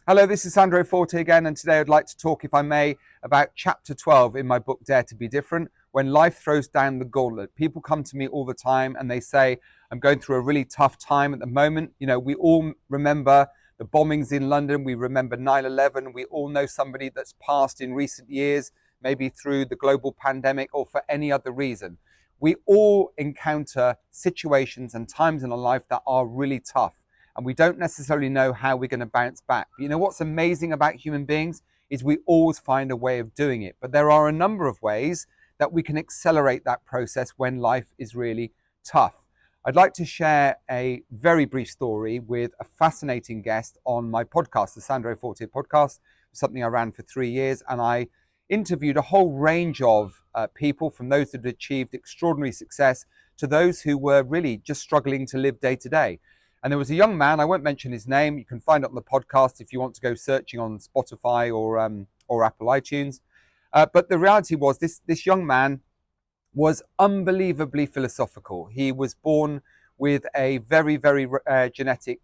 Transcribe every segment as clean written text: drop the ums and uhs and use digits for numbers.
Hello, this is Sandro Forte again, and today I'd like to talk, if I may, about chapter 12 in my book, Dare to be Different, when life throws down the gauntlet. People come to me all the time and they say, I'm going through a really tough time at the moment. You know, we all remember the bombings in London. We remember 9/11. We all know somebody that's passed in recent years, maybe through the global pandemic or for any other reason. We all encounter situations and times in our life that are really tough. And we don't necessarily know how we're going to bounce back. But you know what's amazing about human beings is we always find a way of doing it. But there are a number of ways that we can accelerate that process when life is really tough. I'd like to share a very brief story with a fascinating guest on my podcast, the Sandro Forte Podcast, something I ran for 3 years. And I interviewed a whole range of people, from those that had achieved extraordinary success to those who were really just struggling to live day to day. And there was a young man, I won't mention his name, you can find it on the podcast if you want to go searching on Spotify or Apple iTunes. But the reality was this young man was unbelievably philosophical. He was born with a very, very genetic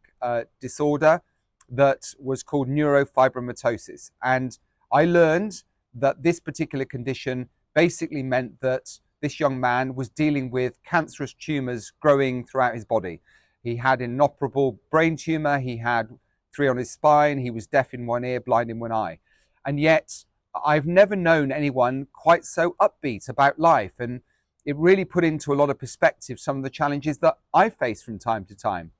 disorder that was called neurofibromatosis. And I learned that this particular condition basically meant that this young man was dealing with cancerous tumors growing throughout his body. He had an inoperable brain tumor, he had 3 on his spine, he was deaf in one ear, blind in one eye. And yet, I've never known anyone quite so upbeat about life. And it really put into a lot of perspective some of the challenges that I face from time to time.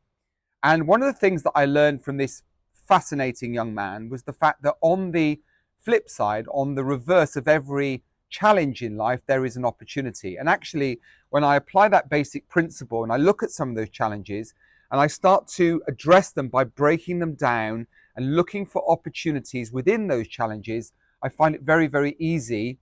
And one of the things that I learned from this fascinating young man was the fact that on the flip side, on the reverse of every challenge in life, there is an opportunity. And actually, when I apply that basic principle and I look at some of those challenges and I start to address them by breaking them down and looking for opportunities within those challenges, I find it very, very easy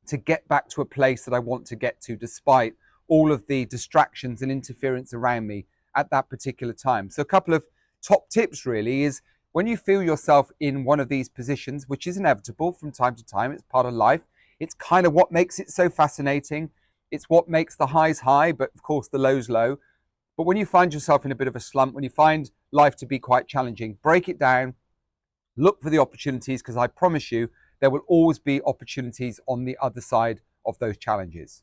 to get back to a place that I want to get to, despite all of the distractions and interference around me at that particular time. So a couple of top tips really is, when you feel yourself in one of these positions, which is inevitable from time to time, it's part of life. It's kind of what makes it so fascinating. It's what makes the highs high, but of course the lows low. But when you find yourself in a bit of a slump, when you find life to be quite challenging, break it down, look for the opportunities, because I promise you there will always be opportunities on the other side of those challenges.